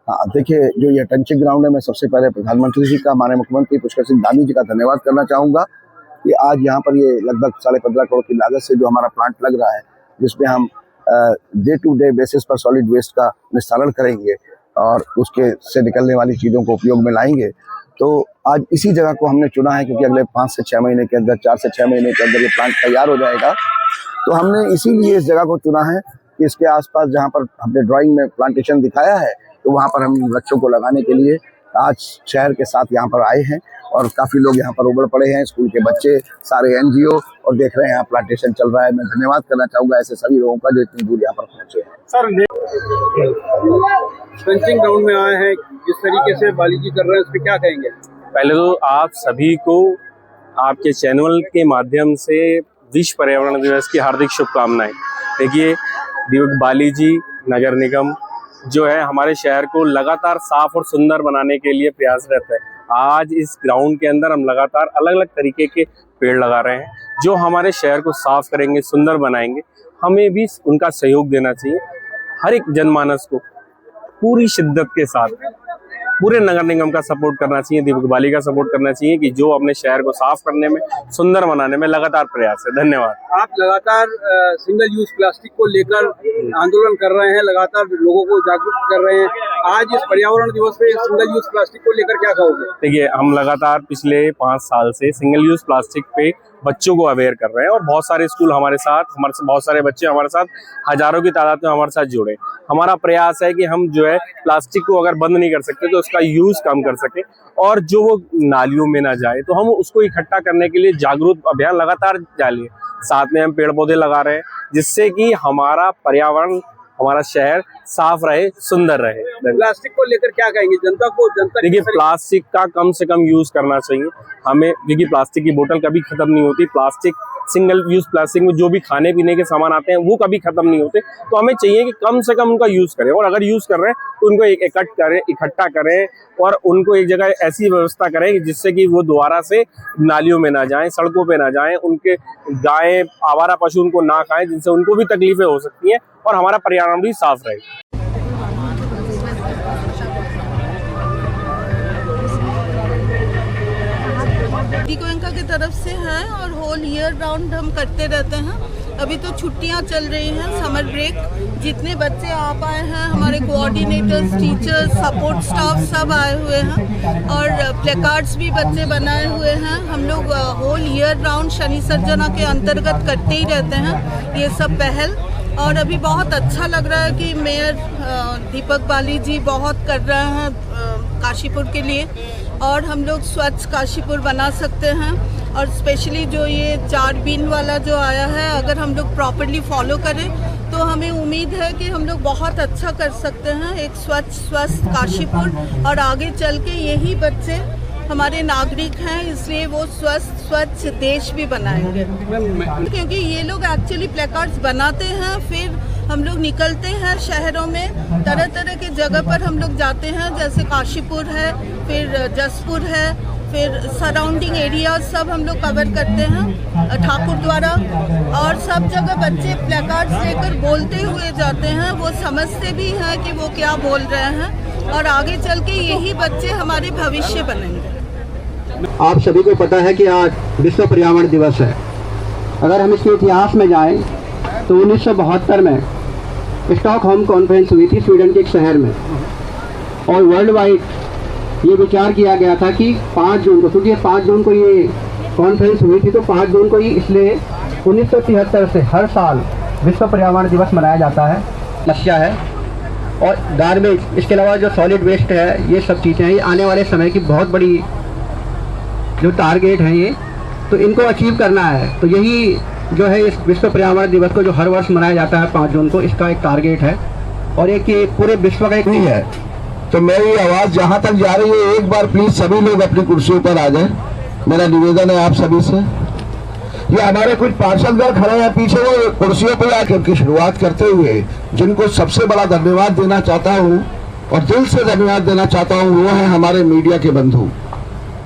हाँ, देखिए जो ये टंचिंग ग्राउंड है, मैं सबसे पहले प्रधानमंत्री जी का, हमारे मुख्यमंत्री पुष्कर सिंह धामी जी का धन्यवाद करना चाहूँगा कि आज यहाँ पर ये लगभग 15.5 करोड़ की लागत से जो हमारा प्लांट लग रहा है, जिसमें हम डे टू डे बेसिस पर सॉलिड वेस्ट का निस्तारण करेंगे और उसके से निकलने वाली चीज़ों को उपयोग में लाएंगे। तो आज इसी जगह को हमने चुना है क्योंकि अगले 5 से 6 महीने के अंदर, 4 से 6 महीने के अंदर ये प्लांट तैयार हो जाएगा। तो हमने इसीलिए इस जगह को चुना है कि इसके आसपास जहाँ पर हमने ड्राइंग में प्लांटेशन दिखाया है, तो वहाँ पर हम वृक्षों को लगाने के लिए आज शहर के साथ यहाँ पर आए हैं और काफ़ी लोग यहाँ पर उमड़ पड़े हैं, स्कूल के बच्चे, सारे NGO, और देख रहे हैं यहाँ प्लांटेशन चल रहा है। मैं धन्यवाद करना चाहूँगा ऐसे सभी लोगों का जो इतनी दूर यहाँ पर पहुँचे हैं। सर, टंचिंग ग्राउंड में आए हैं, जिस तरीके से बाली जी कर रहे हैं उस पर क्या कहेंगे? पहले तो आप सभी को आपके चैनल के माध्यम से विश्व पर्यावरण दिवस की हार्दिक शुभकामनाएं। देखिए, दीपक बाली जी नगर निगम जो है हमारे शहर को लगातार साफ और सुंदर बनाने के लिए प्रयासरत है। आज इस ग्राउंड के अंदर हम लगातार अलग अलग तरीके के पेड़ लगा रहे हैं जो हमारे शहर को साफ करेंगे, सुंदर बनाएंगे। हमें भी उनका सहयोग देना चाहिए। हर एक जनमानस को पूरी शिद्दत के साथ पूरे नगर निगम का सपोर्ट करना चाहिए, दीपक बाली का सपोर्ट करना चाहिए कि जो अपने शहर को साफ करने में, सुंदर बनाने में लगातार प्रयास है। धन्यवाद। आप लगातार सिंगल यूज प्लास्टिक को लेकर आंदोलन कर रहे हैं, लगातार लोगों को जागरूक कर रहे हैं। आज इस पर्यावरण दिवस पे सिंगल यूज प्लास्टिक को लेकर क्या कहोगे? देखिए, हम लगातार पिछले 5 साल से सिंगल यूज प्लास्टिक पे बच्चों को अवेयर कर रहे हैं और बहुत सारे स्कूल हमारे साथ, बहुत सारे बच्चे हमारे साथ, हजारों की तादाद में हमारे साथ जुड़े। हमारा प्रयास है कि हम जो है प्लास्टिक को अगर बंद नहीं कर सकते तो उसका यूज कम कर सके और जो वो नालियों में ना जाए, तो हम उसको इकट्ठा करने के लिए जागरूक अभियान लगातार जारी है। साथ में हम पेड़ पौधे लगा रहे हैं जिससे कि हमारा पर्यावरण, हमारा शहर साफ रहे, सुंदर रहे। प्लास्टिक को लेकर क्या कहेंगे जनता को? देखिए, प्लास्टिक का कम से कम यूज करना चाहिए हमें, क्योंकि प्लास्टिक की बोतल कभी खत्म नहीं होती। प्लास्टिक, सिंगल यूज प्लास्टिक में जो भी खाने पीने के सामान आते हैं वो कभी खत्म नहीं होते। तो हमें चाहिए कि कम से कम उनका यूज करें, और अगर यूज कर रहे हैं तो उनको इकट्ठा करें और उनको एक जगह ऐसी व्यवस्था करें जिससे कि वो दोबारा से नालियों में ना जाएं, सड़कों पे ना जाएं, उनके गायें, आवारा पशु उनको ना खाएं, जिनसे उनको भी तकलीफें हो सकती हैं और हमारा पर्यावरण भी साफ रहे। गोयनका की तरफ से हैं और होल ईयर राउंड हम करते रहते हैं। अभी तो छुट्टियां चल रही हैं, समर ब्रेक। जितने बच्चे आ पाए हैं, हमारे कोऑर्डिनेटर्स, टीचर्स, सपोर्ट स्टाफ सब आए हुए हैं और प्लेकार्ड्स भी बच्चे बनाए हुए हैं। हम लोग होल ईयर राउंड शनि सर्जना के अंतर्गत करते ही रहते हैं ये सब पहल, और अभी बहुत अच्छा लग रहा है कि मेयर दीपक बाली जी बहुत कर रहे हैं काशीपुर के लिए, और हम लोग स्वच्छ काशीपुर बना सकते हैं। और स्पेशली जो ये 4 बीन वाला जो आया है, अगर हम लोग प्रॉपरली फॉलो करें तो हमें उम्मीद है कि हम लोग बहुत अच्छा कर सकते हैं एक स्वच्छ स्वस्थ काशीपुर, और आगे चल के यही बच्चे हमारे नागरिक हैं, इसलिए वो स्वच्छ देश भी बनाएंगे। क्योंकि ये लोग एक्चुअली प्लेकार्ड्स बनाते हैं, फिर हम लोग निकलते हैं शहरों में, तरह तरह के जगह पर हम लोग जाते हैं, जैसे काशीपुर है, फिर जसपुर है, फिर सराउंडिंग एरिया सब हम लोग कवर करते हैं ठाकुर द्वारा, और सब जगह बच्चे प्लेकार्ड्स लेकर बोलते हुए जाते हैं। वो समझते भी हैं कि वो क्या बोल रहे हैं, और आगे चल के यही बच्चे हमारे भविष्य बनेंगे। आप सभी को पता है कि आज विश्व पर्यावरण दिवस है। अगर हम इसके इतिहास में जाएं तो 1972 में स्टॉकहोम कॉन्फ्रेंस हुई थी स्वीडन के एक शहर में, और वर्ल्ड वाइड ये विचार किया गया था कि 5 जून को, क्योंकि 5 जून को ये कॉन्फ्रेंस हुई थी, तो 5 जून को ही इसलिए 1973 से हर साल विश्व पर्यावरण दिवस मनाया जाता है। समस्या है और गार्बेज, इसके अलावा जो सॉलिड वेस्ट है, ये सब चीज़ें हैं, ये आने वाले समय की बहुत बड़ी जो टारगेट हैं ये, तो इनको अचीव करना है। तो यही जो है इस विश्व पर्यावरण दिवस को जो हर वर्ष मनाया जाता है 5 जून को, इसका एक टारगेट है और एक ये पूरे विश्व का एक नहीं है। तो मेरी आवाज़ जहाँ तक जा रही है, एक बार प्लीज़ सभी लोग अपनी कुर्सियों पर आ जाएं। मेरा निवेदन है आप सभी से। ये हमारे कुछ पार्षदगण खड़े हैं पीछे, वो कुर्सियों पर आकर की शुरुआत करते हुए जिनको सबसे बड़ा धन्यवाद देना चाहता हूँ और दिल से धन्यवाद देना चाहता हूँ, वो है हमारे मीडिया के बंधु।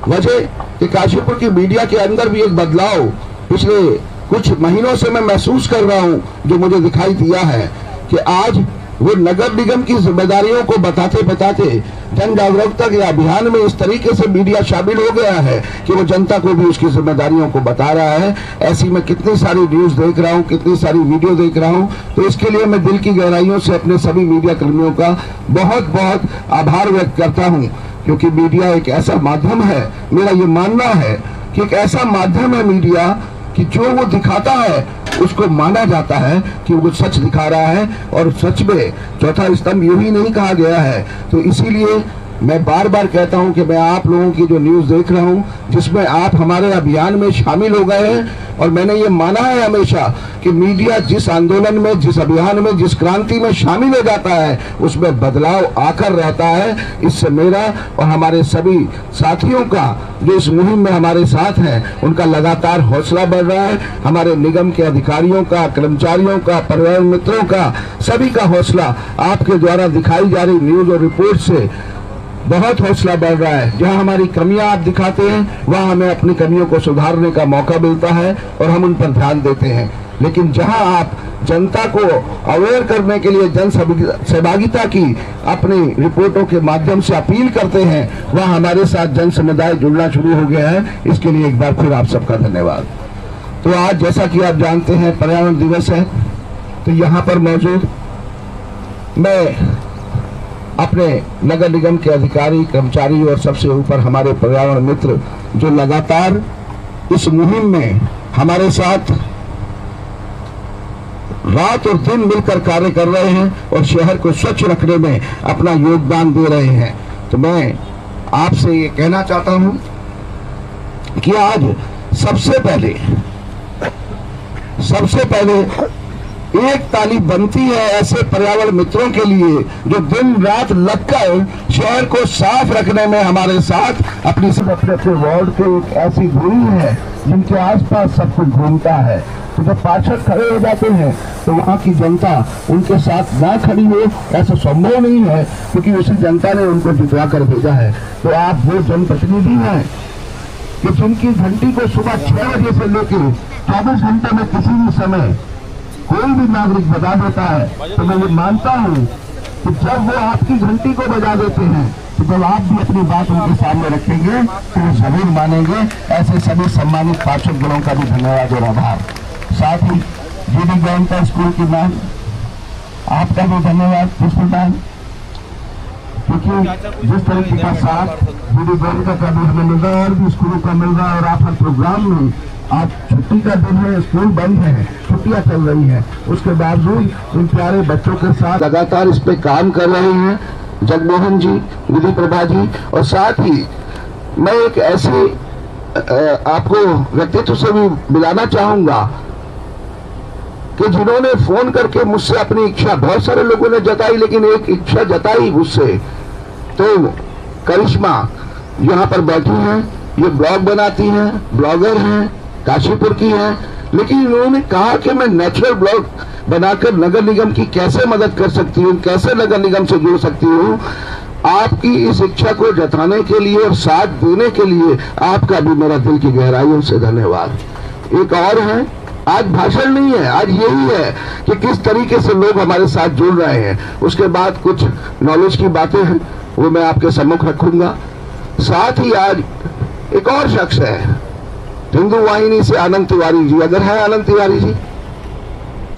वजह कि काशीपुर की मीडिया के अंदर भी एक बदलाव पिछले कुछ महीनों से मैं महसूस कर रहा हूँ, जो मुझे दिखाई दिया है कि आज वो नगर निगम की जिम्मेदारियों को बताते बताते जन जागरूकता के अभियान में इस तरीके से मीडिया शामिल हो गया है कि वो जनता को भी उसकी जिम्मेदारियों को बता रहा है। ऐसी मैं कितनी सारी न्यूज देख रहा हूँ, कितनी सारी वीडियो देख रहा हूँ। तो इसके लिए मैं दिल की गहराइयों से अपने सभी मीडिया कर्मियों का बहुत बहुत आभार व्यक्त करता हूँ, क्योंकि मीडिया एक ऐसा माध्यम है, मेरा ये मानना है कि एक ऐसा माध्यम है मीडिया कि जो वो दिखाता है उसको माना जाता है कि वो सच दिखा रहा है। और सच में चौथा स्तंभ यूं ही नहीं कहा गया है। तो इसीलिए मैं बार बार कहता हूं कि मैं आप लोगों की जो न्यूज देख रहा हूं, जिसमें आप हमारे अभियान में शामिल हो गए हैं, और मैंने ये माना है हमेशा कि मीडिया जिस आंदोलन में, जिस अभियान में, जिस क्रांति में शामिल हो जाता है उसमें बदलाव आकर रहता है। इससे मेरा और हमारे सभी साथियों का जो इस मुहिम में हमारे साथ हैं उनका लगातार हौसला बढ़ रहा है। हमारे निगम के अधिकारियों का, कर्मचारियों का, परिवार मित्रों का, सभी का हौसला आपके द्वारा दिखाई जा रही न्यूज और रिपोर्ट से बहुत हौसला बढ़ रहा है। जहां हमारी कमियां आप दिखाते हैं वहां हमें अपनी कमियों को सुधारने का मौका मिलता है और हम उन पर ध्यान देते हैं। लेकिन जहां आप जनता को अवेयर करने के लिए जन सहभागिता की अपनी रिपोर्टों के माध्यम से अपील करते हैं, वहां हमारे साथ जन समुदाय जुड़ना शुरू हो गया है। इसके लिए एक बार फिर आप सबका धन्यवाद। तो आज जैसा कि आप जानते हैं पर्यावरण दिवस है, तो यहाँ पर मौजूद मैं अपने नगर निगम के अधिकारी, कर्मचारी और सबसे ऊपर हमारे पर्यावरण मित्र जो लगातार इस मुहिम में हमारे साथ रात और दिन मिलकर कार्य कर रहे हैं और शहर को स्वच्छ रखने में अपना योगदान दे रहे हैं। तो मैं आपसे ये कहना चाहता हूं कि आज सबसे पहले एक ताली बनती है ऐसे पर्यावरण मित्रों के लिए जो दिन रात लगकर शहर को साफ रखने में हमारे साथ अपने वार्ड के एक ऐसी दूरी है जिनके आसपास सब कुछ घूमता है। तो जब पार्षद खड़े हो जाते हैं तो वहाँ की जनता उनके साथ ना खड़ी हो ऐसा संभव नहीं है, क्योंकि उसी जनता ने उनको जितवा कर भेजा है। तो आप वो जनप्रतिनिधि हैं कि जिनकी घंटी को सुबह 6 बजे से लेकर 24 घंटे में किसी भी समय कोई भी नागरिक बजा देता है। तो मैं ये मानता हूँ कि जब वो आपकी घंटी को बजा देते हैं तो जब आप भी अपनी बात उनके सामने रखेंगे तो वो जरूर मानेंगे। ऐसे सभी सम्मानित पार्षद गणों का भी धन्यवाद और आभार। साथ ही जीडी गोयनका स्कूल की मैम, आपका भी धन्यवाद प्रिंसिपल मैम, क्योंकि जिस तरीके का साथ जीडी गोयनका का भी हमें मिल रहा है और भी स्कूलों का मिल रहा है। और आप हर प्रोग्राम में, आज छुट्टी का दिन है, स्कूल बंद है, छुट्टियां चल रही हैं, उसके बावजूद इन प्यारे बच्चों के साथ लगातार इस पे काम कर रहे हैं जगमोहन जी, विधि प्रभा जी। और साथ ही मैं एक ऐसे आपको व्यक्तित्व से भी मिलाना चाहूंगा कि जिन्होंने फोन करके मुझसे अपनी इच्छा, बहुत सारे लोगों ने जताई लेकिन एक इच्छा जताई मुझसे, तो करिश्मा यहाँ पर बैठी हैं, ये ब्लॉग बनाती हैं, ब्लॉगर हैं, काशीपुर की हैं, लेकिन इन्होंने कहा कि मैं नेचुरल ब्लॉग बनाकर नगर निगम की कैसे मदद कर सकती हूँ, कैसे नगर निगम से जुड़ सकती हूँ। आपकी इस इच्छा को जताने के लिए और साथ देने के लिए आपका भी मेरा दिल की गहराइयों से धन्यवाद। एक और है, आज भाषण नहीं है, आज यही है कि किस तरीके से लोग हमारे साथ जुड़ रहे हैं। उसके बाद कुछ नॉलेज की बातें हैं वो मैं आपके सम्मुख रखूंगा। साथ ही आज एक और शख्स है हिंदू वाहिनी से, आनंद तिवारी जी। अगर है आनंद तिवारी जी,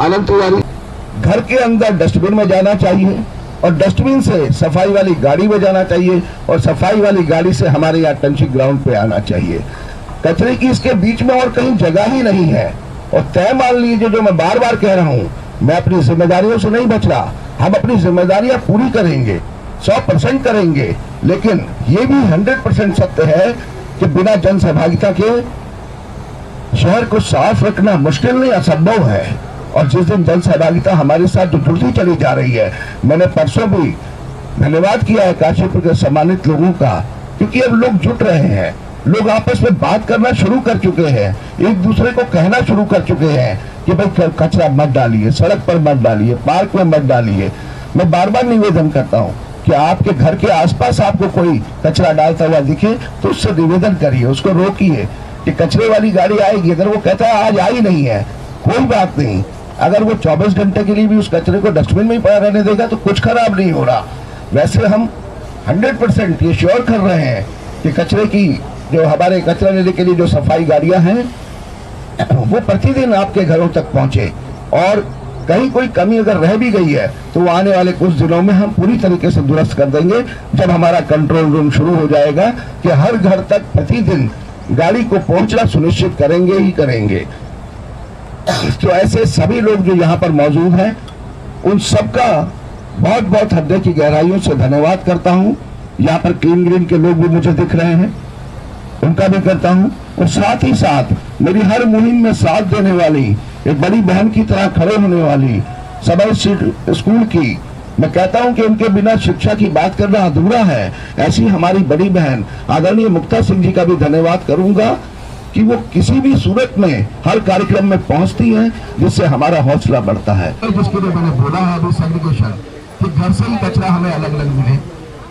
आनंद तिवारी, घर के अंदर डस्टबिन में जाना चाहिए और डस्टबिन से सफाई वाली गाड़ी में जाना चाहिए और सफाई वाली गाड़ी से हमारे यहाँ टंची ग्राउंड पे आना चाहिए। कचरे की इसके बीच में और कहीं जगह ही नहीं है। और तय मान लीजिए, जो मैं बार बार कह रहा हूँ, मैं अपनी जिम्मेदारियों से नहीं बच रहा, हम अपनी जिम्मेदारियां पूरी करेंगे, 100% करेंगे। लेकिन ये भी 100% सत्य है कि बिना जन सहभागिता के शहर को साफ रखना मुश्किल नहीं, असंभव है। और जिस दिन जन सहभागिता हमारे साथ जो जुड़ती चली जा रही है, मैंने परसों भी धन्यवाद किया है काशीपुर के सम्मानित लोगों का, क्योंकि अब लोग जुट रहे हैं, लोग आपस में बात करना शुरू कर चुके हैं, एक दूसरे को कहना शुरू कर चुके हैं कि भाई कचरा मत डालिए, सड़क पर मत डालिए, पार्क में मत डालिए। मैं बार बार निवेदन करता हूँ कि आपके घर के आसपास आपको कोई कचरा डालता हुआ दिखे तो उससे निवेदन करिए, उसको रोकिए कि कचरे वाली गाड़ी आएगी। अगर वो कहता है आज आई नहीं है, कोई बात नहीं, अगर वो 24 घंटे के लिए भी उस कचरे को डस्टबिन में ही पड़ा रहने देगा तो कुछ खराब नहीं हो रहा। वैसे हम 100% ये श्योर कर रहे हैं कि कचरे की जो हमारे कचरा लेने के लिए जो सफाई गाड़ियां हैं वो प्रतिदिन आपके घरों तक पहुंचे, और कहीं कोई कमी अगर रह भी गई है तो वो आने वाले कुछ दिनों में हम पूरी तरीके से दुरुस्त कर देंगे, जब हमारा कंट्रोल रूम शुरू हो जाएगा कि हर घर तक प्रतिदिन गाड़ी को पहुंचना सुनिश्चित करेंगे ही करेंगे। तो ऐसे सभी लोग जो यहाँ पर मौजूद हैं उन सबका बहुत बहुत हृदय की गहराइयों से धन्यवाद करता हूँ। यहाँ पर क्लीन ग्रीन के लोग भी मुझे दिख रहे हैं, उनका भी करता हूँ। और साथ ही साथ मेरी हर मुहिम में साथ देने वाली, एक बड़ी बहन की तरह खड़े होने वाली सदर स्कूल की, मैं कहता हूं कि उनके बिना शिक्षा की बात करना अधूरा है, ऐसी हमारी बड़ी बहन आदरणीय मुक्ता सिंह जी का भी धन्यवाद करूंगा कि वो किसी भी सूरत में हर कार्यक्रम में पहुंचती हैं, जिससे हमारा हौसला बढ़ता है। जिसके लिए मैंने बोला है अभी सेग्रीगेशन, कि घर से ही कचरा हमें अलग अलग मिले।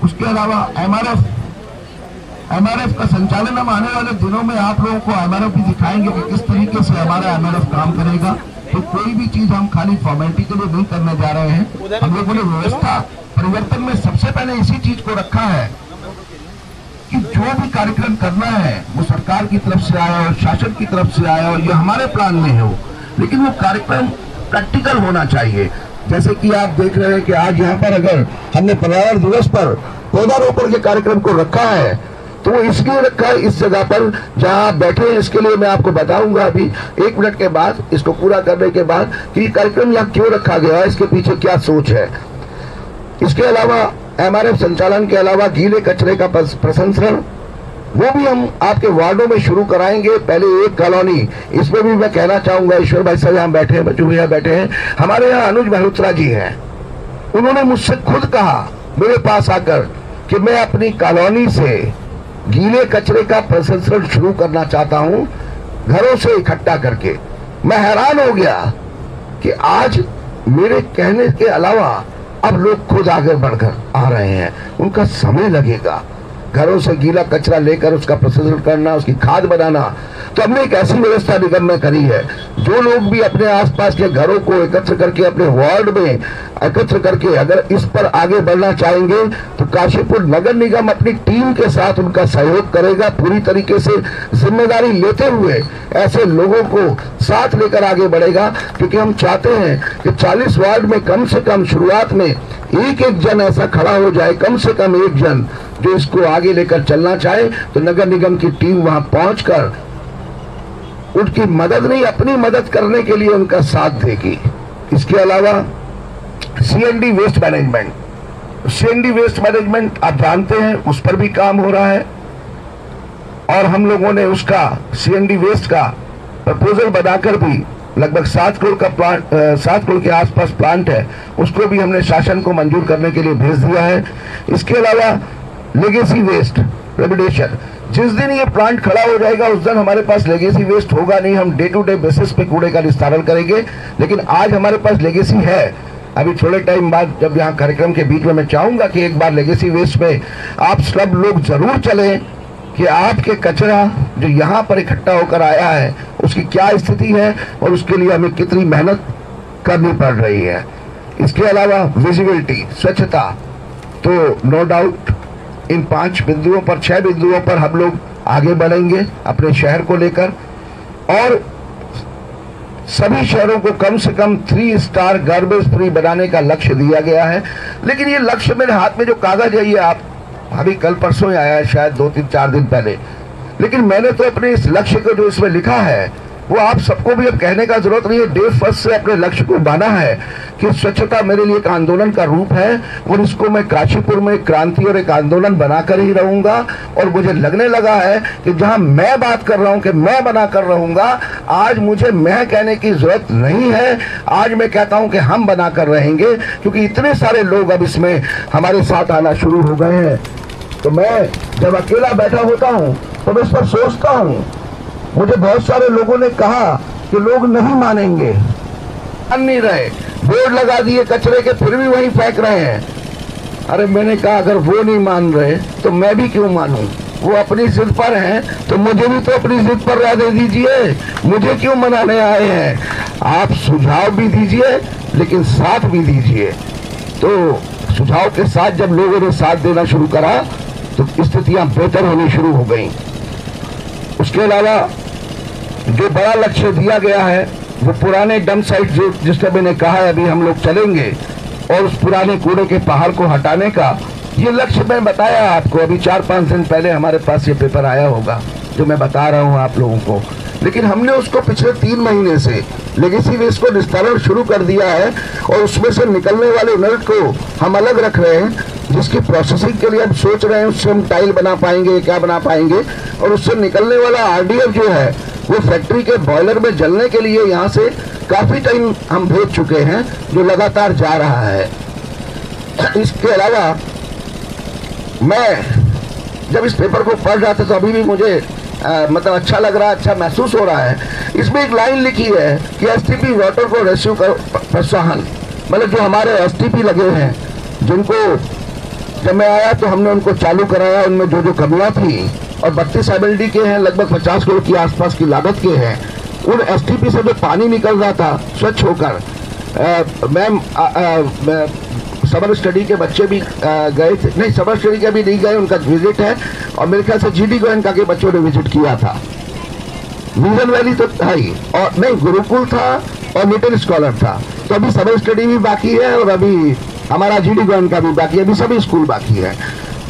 उसके अलावा एमआरएफ का संचालन हम आने वाले दिनों में आप लोगों को एमआरएफ भी दिखाएंगे कि किस तरीके से हमारा एमआरएफ काम करेगा। तो कोई भी चीज हम खाली फॉर्मेलिटी के लिए नहीं करने जा रहे हैं। हम लोगों ने व्यवस्था परिवर्तन में सबसे पहले इसी चीज को रखा है कि जो भी कार्यक्रम करना है वो सरकार की तरफ से आया और शासन की तरफ से आया और ये हमारे प्लान में हो, लेकिन वो कार्यक्रम प्रैक्टिकल होना चाहिए। जैसे कि आप देख रहे हैं कि आज यहाँ पर अगर हमने पर्यावरण दिवस पर पौधारोपण के कार्यक्रम को रखा है तो वो इसलिए रखा है इस जगह पर जहां आप बैठे हैं। इसके लिए मैं आपको बताऊंगा अभी 1 मिनट के बाद, इसको पूरा करने के बाद, कि कार्यक्रम यहाँ क्यों रखा गया है, इसके पीछे क्या सोच है। इसके अलावा एमआरएफ संचालन के अलावा गीले कचरे का प्रसंस्करण वो भी हम आपके वार्डों में शुरू कराएंगे। पहले एक कॉलोनी, इसमें भी मैं कहना चाहूंगा, ईश्वर भाई साहब यहाँ बैठे हैं, बच्चू भैया बैठे हैं, हमारे यहाँ अनुज मल्होत्रा जी हैं, उन्होंने मुझसे खुद कहा मेरे पास आकर कि मैं अपनी कॉलोनी से गीले कचरे का प्रसंस्करण शुरू करना चाहता हूं, घरों से इकट्ठा करके। मैं हैरान हो गया कि आज मेरे कहने के अलावा अब लोग खुद आगे बढ़कर आ रहे हैं। उनका समय लगेगा घरों से गीला कचरा लेकर उसका प्रसंस्करण करना, उसकी खाद बनाना। तो हमने एक ऐसी व्यवस्था निगम में करी है, जो लोग भी अपने आसपास के घरों को एकत्र करके, अपने वार्ड में एकत्र करके अगर इस पर आगे बढ़ना चाहेंगे तो काशीपुर नगर निगम अपनी टीम के साथ उनका सहयोग करेगा, पूरी तरीके से जिम्मेदारी लेते हुए ऐसे लोगों को साथ लेकर आगे बढ़ेगा। क्योंकि हम चाहते हैं कि 40 वार्ड में कम से कम शुरुआत में एक जन ऐसा खड़ा हो जाए, कम से कम एक जन जो इसको आगे लेकर चलना चाहे, तो नगर निगम की टीम वहां पहुंचकर उनकी मदद नहीं, अपनी मदद करने के लिए उनका साथ देगी। इसके अलावा सीएनडी वेस्ट मैनेजमेंट आप जानते हैं, उस पर भी काम हो रहा है और हम लोगों ने उसका सीएनडी वेस्ट का प्रपोजल बनाकर भी लगभग 7 करोड़ का प्लांट, 7 करोड़ के आसपास प्लांट है, उसको भी हमने शासन को मंजूर करने के लिए भेज दिया है। इसके अलावा लेगेसी वेस्ट रेमिडिएशन, जिस दिन ये प्लांट खड़ा हो जाएगा उस दिन हमारे पास लेगेसी वेस्ट होगा नहीं, हम डे टू डे बेसिस पे कूड़े का निस्तारण करेंगे। लेकिन आज हमारे पास लेगेसी है। अभी थोड़े टाइम बाद जब यहाँ कार्यक्रम के बीच में मैं चाहूंगा कि एक बार लेगेसी वेस्ट में आप सब लोग जरूर चलें कि आपके कचरा जो यहाँ पर इकट्ठा होकर आया है उसकी क्या स्थिति है और उसके लिए हमें कितनी मेहनत करनी पड़ रही है। इसके अलावा विजिबिलिटी, स्वच्छता, तो नो डाउट इन 5 बिंदुओं पर, 6 बिंदुओं पर हम लोग आगे बढ़ेंगे अपने शहर को लेकर, और सभी शहरों को कम से कम 3 स्टार गार्बेज फ्री बनाने का लक्ष्य दिया गया है। लेकिन ये लक्ष्य मेरे हाथ में जो कागज है ये आप अभी कल परसों ही आया है, शायद 2-3-4 दिन पहले, लेकिन मैंने तो अपने इस लक्ष्य को जो इसमें लिखा है वो आप सबको भी अब कहने का जरूरत नहीं है। डे फर्स्ट से अपने लक्ष्य को माना है कि स्वच्छता मेरे लिए एक आंदोलन का रूप है और इसको मैं काशीपुर में क्रांति और एक आंदोलन बनाकर ही रहूंगा। और मुझे लगने लगा है कि जहां मैं बात कर रहा हूं कि मैं बना कर रहूंगा, आज मुझे मैं कहने की जरूरत नहीं है, आज मैं कहता हूं कि हम बना कर रहेंगे, क्योंकि इतने सारे लोग अब इसमें हमारे साथ आना शुरू हो गए हैं। तो मैं जब अकेला बैठा होता हूं तो मैं इस पर सोचता हूं। मुझे बहुत सारे लोगों ने कहा कि लोग नहीं मानेंगे, मान नहीं रहे, बोर्ड लगा दिए कचरे के फिर भी वहीं फेंक रहे हैं। अरे मैंने कहा अगर वो नहीं मान रहे तो मैं भी क्यों मानूं। वो अपनी जिद पर हैं, तो मुझे भी तो अपनी जिद पर रहने दीजिए। मुझे क्यों मनाने आए हैं? आप सुझाव भी दीजिए लेकिन साथ भी दीजिए। तो सुझाव के साथ जब लोगों ने साथ देना शुरू करा तो स्थितियां बेहतर होनी शुरू हो गई। उसके अलावा जो बड़ा लक्ष्य दिया गया है वो पुराने डंप साइट जो जिसका मैंने कहा है अभी हम लोग चलेंगे, और उस पुराने कूड़े के पहाड़ को हटाने का ये लक्ष्य मैं बताया आपको। अभी 4-5 दिन पहले हमारे पास ये पेपर आया होगा जो मैं बता रहा हूँ आप लोगों को। लेकिन हमने उसको पिछले 3 महीने से लेगेसी वेस्ट को निस्तारण शुरू कर दिया है, और उसमें से निकलने वाले इनर्ट को हम अलग रख रहे हैं, जिसकी प्रोसेसिंग के लिए हम सोच रहे हैं उससे हम टाइल बना पाएंगे, क्या बना पाएंगे। और उससे निकलने वाला RDF जो है वो फैक्ट्री के बॉयलर में जलने के लिए यहाँ से काफी टाइम हम भेज चुके हैं, जो लगातार जा रहा है। इसके अलावा मैं जब इस पेपर को पढ़ रहा था तो अभी भी मुझे मतलब अच्छा लग रहा है, अच्छा महसूस हो रहा है। इसमें एक लाइन लिखी है कि STP वाटर को रेस्क्यू करो प्रोत्साहन, मतलब जो हमारे STP लगे हैं, जिनको जब मैं आया तो हमने उनको चालू कराया, उनमें जो जो कमियां थी, और 32 MLD के हैं, लगभग 50 करोड़ की आसपास की लागत के हैं। उन STP से जो पानी निकल रहा था स्वच्छ होकर, मैं समर स्टडी के बच्चे भी गए थे, नहीं समर स्टडी के भी नहीं गए, उनका विजिट है, और मेरे ख्याल से GD गोयनका के बच्चों ने विजिट किया था। विजन वैली तो था ही, और नहीं गुरुकुल था और लिटिल स्कॉलर था। तो अभी समर स्टडी भी बाकी है और अभी हमारा GD गोयनका भी बाकी है, अभी सभी स्कूल बाकी है।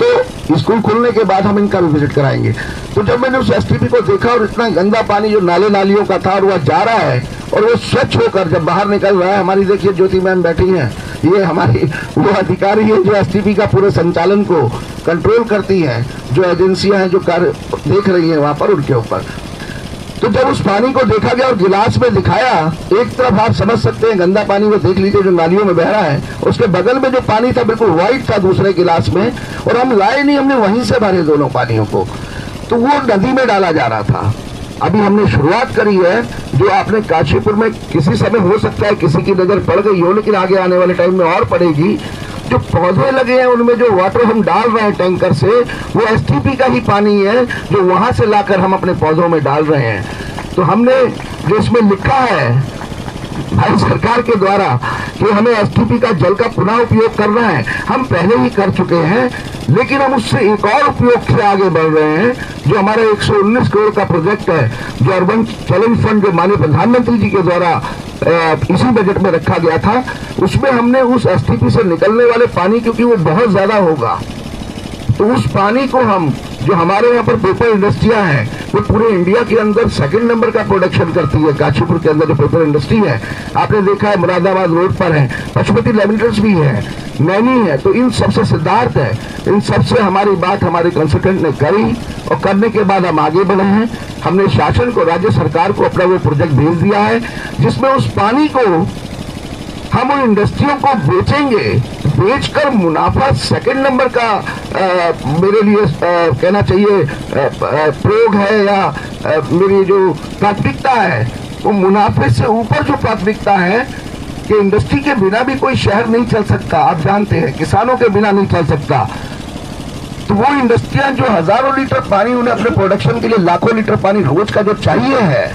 तो स्कूल खुलने के बाद हम इनका भी विजिट कराएंगे। तो जब मैंने उस STP को देखा और इतना गंदा पानी जो नाले नालियों का था और वह जा रहा है और वो स्वच्छ होकर जब बाहर निकल रहा है, हमारी देखिए ज्योति मैम बैठी हैं, ये हमारी वो अधिकारी है जो STP का पूरे संचालन को कंट्रोल करती हैं, जो एजेंसियां हैं जो कार्य देख रही हैं वहां पर उनके ऊपर। तो जब उस पानी को देखा गया और गिलास में दिखाया, एक तरफ आप समझ सकते हैं गंदा पानी को देख लीजिए जो नालियों में बह रहा है, उसके बगल में जो पानी था बिल्कुल व्हाइट था दूसरे गिलास में, और हम लाए नहीं, हमने वहीं से भरे दोनों पानियों को, तो वो नदी में डाला जा रहा था। अभी हमने शुरुआत करी है, जो आपने काशीपुर में किसी समय हो सकता है किसी की नजर पड़ गई हो, लेकिन आगे आने वाले टाइम में और पड़ेगी। जो पौधे लगे हैं उनमें जो वाटर हम डाल रहे हैं टैंकर से, वो STP का ही पानी है जो वहां से लाकर हम अपने पौधों में डाल रहे हैं। तो हमने जो इसमें लिखा है भारत सरकार के द्वारा कि हमें STP का जल का पुनः उपयोग करना है, हम पहले ही कर चुके हैं, लेकिन हम उससे एक और उपयोग से आगे बढ़ रहे हैं। जो हमारा 119 करोड़ का प्रोजेक्ट है, जो अर्बन चैलेंज फंड जो माननीय प्रधानमंत्री जी के द्वारा इसी बजट में रखा गया था, उसमें हमने उस STP से निकलने वाले पानी, क्योंकि वो बहुत ज्यादा होगा, तो उस पानी को हम, जो हमारे यहाँ पर पेपर इंडस्ट्रियां हैं, वो पूरे इंडिया के अंदर 2nd नंबर का प्रोडक्शन करती है। काशीपुर के अंदर जो पेपर इंडस्ट्री है आपने देखा है, मुरादाबाद रोड पर है, पशुपति लैमिनेटर्स भी है, नैनी है, तो इन सबसे सिद्धार्थ है, इन सबसे हमारी बात हमारे कंसल्टेंट ने करी, और करने के बाद हम आगे बढ़े हैं। हमने शासन को, राज्य सरकार को अपना वो प्रोजेक्ट भेज दिया है, जिसमें उस पानी को हम उन इंडस्ट्रियों को बेचेंगे, बेचकर मुनाफा 2nd नंबर का मेरे लिए कहना चाहिए प्रयोग है, या मेरी जो प्राथमिकता है वो मुनाफे से ऊपर जो प्राथमिकता है कि इंडस्ट्री के बिना भी कोई शहर नहीं चल सकता, आप जानते हैं, किसानों के बिना नहीं चल सकता। तो वो इंडस्ट्रियां जो हजारों लीटर पानी, उन्हें अपने प्रोडक्शन के लिए लाखों लीटर पानी रोज का जो चाहिए है,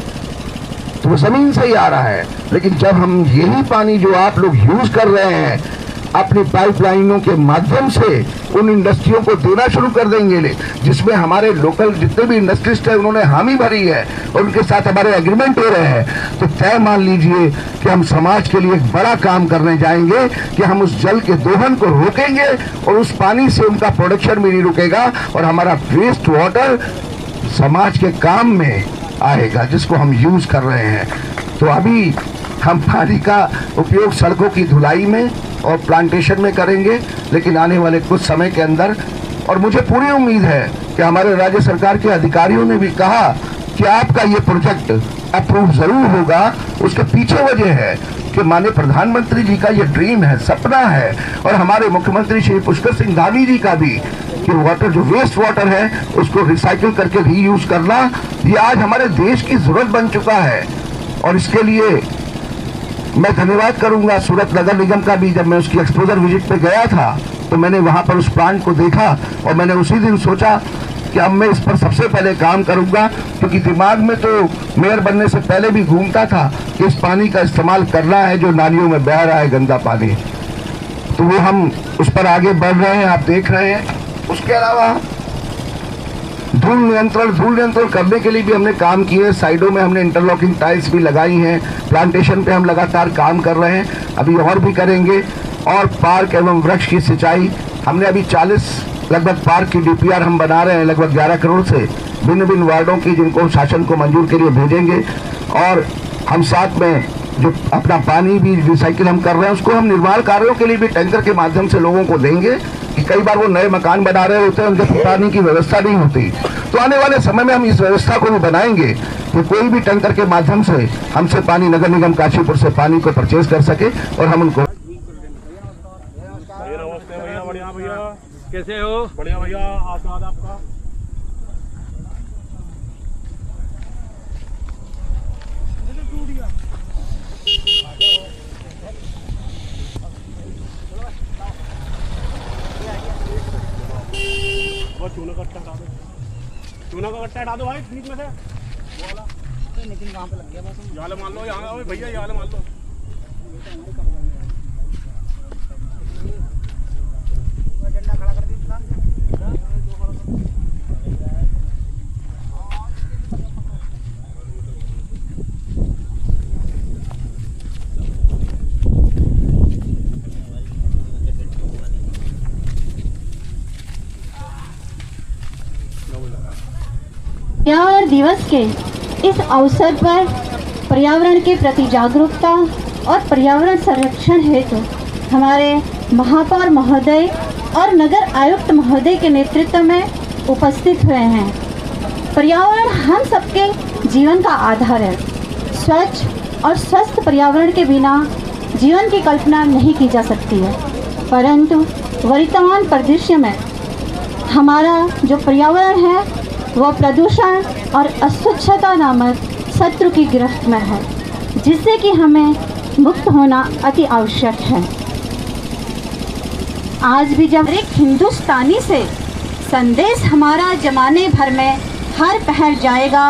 तो वो जमीन से ही आ रहा है। लेकिन जब हम यही पानी जो आप लोग यूज कर रहे हैं अपनी पाइपलाइनों के माध्यम से उन इंडस्ट्रियों को देना शुरू कर देंगे, जिसमें हमारे लोकल जितने भी इंडस्ट्रिस्ट है उन्होंने हामी भरी है और उनके साथ हमारे एग्रीमेंट हो रहे हैं, तो तय मान लीजिए कि हम समाज के लिए एक बड़ा काम करने जाएंगे कि हम उस जल के दोहन को रोकेंगे और उस पानी से उनका प्रोडक्शन भी नहीं रुकेगा, और हमारा वेस्ट वाटर समाज के काम में आएगा जिसको हम यूज कर रहे हैं। तो अभी हम पानी का उपयोग सड़कों की धुलाई में और प्लांटेशन में करेंगे, लेकिन आने वाले कुछ समय के अंदर, और मुझे पूरी उम्मीद है कि हमारे राज्य सरकार के अधिकारियों ने भी कहा कि आपका ये प्रोजेक्ट अप्रूव जरूर होगा। उसके पीछे वजह है कि माननीय प्रधानमंत्री जी का ये ड्रीम है, सपना है, और हमारे मुख्यमंत्री श्री पुष्कर सिंह धामी जी का भी, कि वाटर जो वेस्ट वाटर है उसको रिसाइकिल करके रीयूज करना, ये आज हमारे देश की जरूरत बन चुका है। और इसके लिए मैं धन्यवाद करूंगा सूरत नगर निगम का भी। जब मैं उसकी एक्सपोजर विजिट पे गया था तो मैंने वहां पर उस प्लांट को देखा और मैंने उसी दिन सोचा कि अब मैं इस पर सबसे पहले काम करूंगा, क्योंकि दिमाग में तो मेयर बनने से पहले भी घूमता था कि इस पानी का इस्तेमाल करना है जो नालियों में बह रहा है गंदा पानी, तो वो हम उस पर आगे बढ़ रहे हैं, आप देख रहे हैं। उसके अलावा धूल नियंत्रण करने के लिए भी हमने काम किए। साइडों में हमने इंटरलॉकिंग टाइल्स भी लगाई हैं। प्लांटेशन पे हम लगातार काम कर रहे हैं, अभी और भी करेंगे। और पार्क एवं वृक्ष की सिंचाई हमने अभी 40 लगभग पार्क की DPR हम बना रहे हैं, लगभग 11 करोड़ से भिन्न भिन्न वार्डों की, जिनको शासन को मंजूर के लिए भेजेंगे। और हम साथ में जो अपना पानी भी रिसाइकिल हम कर रहे हैं, उसको हम निर्माण कार्यों के लिए भी टैंकर के माध्यम से लोगों को देंगे, कि कई बार वो नए मकान बना रहे होते हैं, उनके पानी की व्यवस्था नहीं होती। तो आने वाले समय में हम इस व्यवस्था को भी बनाएंगे कि कोई भी टैंकर के माध्यम से हमसे पानी, नगर निगम काशीपुर से पानी को परचेज कर सके और हम उनको। कैसे हो? बढ़िया भैया, आशीर्वाद आपका। चूना का कट्टा हटा दो, चूना का कट्टा हटा दो भाई बीच में से। वो वाला लेकिन कहाँ पे लग गया? बस यहाँ मान लो, यहाँ भैया यहाँ मान लो। झंडा खड़ा कर दी इसका। पर्यावरण दिवस के इस अवसर पर पर्यावरण के प्रति जागरूकता और पर्यावरण संरक्षण हेतु हमारे महापौर महोदय और नगर आयुक्त महोदय के नेतृत्व में उपस्थित हुए हैं। पर्यावरण हम सबके जीवन का आधार है। स्वच्छ और स्वस्थ पर्यावरण के बिना जीवन की कल्पना नहीं की जा सकती है, परंतु वर्तमान परिदृश्य में हमारा जो पर्यावरण है वो प्रदूषण और अस्वच्छता नामक शत्रु की गिरफ्त में है, जिससे कि हमें मुक्त होना अति आवश्यक है। आज भी जब एक हिंदुस्तानी से संदेश हमारा जमाने भर में हर पहर जाएगा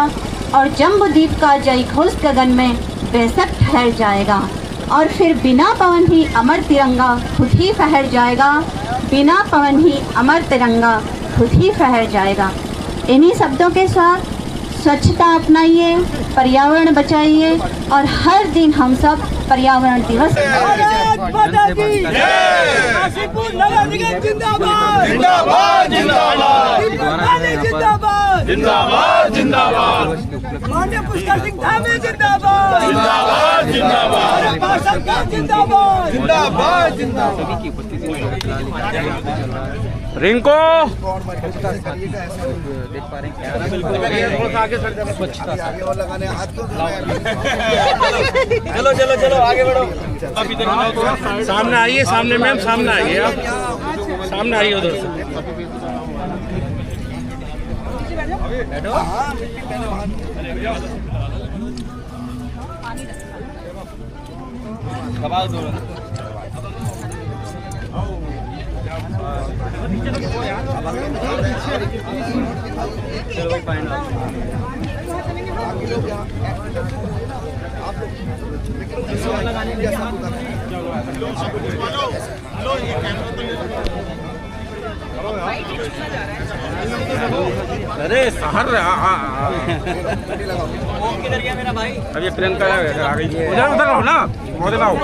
और जम्बूद्वीप का जय घोष गगन में बेशक ठहर जाएगा, और फिर बिना पवन ही अमर तिरंगा खुद ही फहर जाएगा, बिना पवन ही अमर तिरंगा खुद ही फहर जाएगा। इन्हीं शब्दों के साथ स्वच्छता अपनाइए, पर्यावरण बचाइए और हर दिन हम सब पर्यावरण दिवस रिंको चलो चलो चलो आगे बढ़ो। सामने आइए, सामने मैम, सामने आइए, आप सामने आइए उधर से। अरे सहर किधर गया मेरा भाई? अब ये ट्रेन का आ गई, उधर उधर रहो ना, उधर आओ।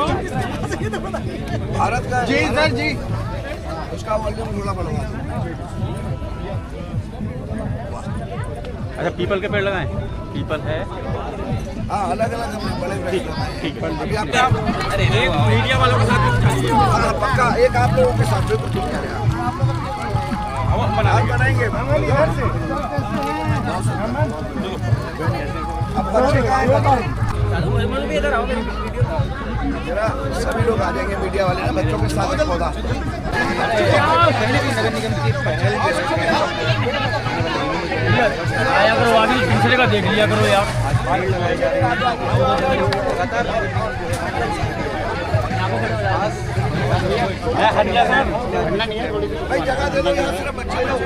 भारत का जी सर जी, उसका वॉल्यूम थोड़ा बढ़ाओ। अच्छा, पीपल के पेड़ लगाएं? पीपल है, हाँ, अलग अलग बड़े ठीक। अरे मीडिया वालों के साथ पक्का, एक आप लोगों के साथ बनाएंगे। सभी लोग आ जाएंगे, मीडिया वाले ना, बच्चों के साथ पौधा। आया करो आगे, दूसरे का देख लिया करो यार। भाई जगह दे दो यार, सिर्फ बच्चे लोग।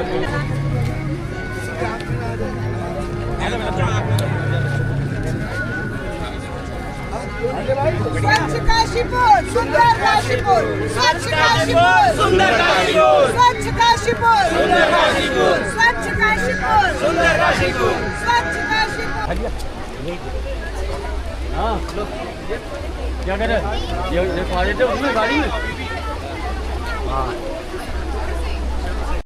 काशीपुर सुंदर काशीपुर स्वच्छ काशीपुर सुंदर काशीपुर स्वच्छ काशीपुर सुंदर काशीपुर स्वच्छ काशीपुर सुंदर काशीपुर स्वच्छ काशीपुर। हाँ क्या कर रहे हैं? ये खा लेते उसमें गाड़ी में। हाँ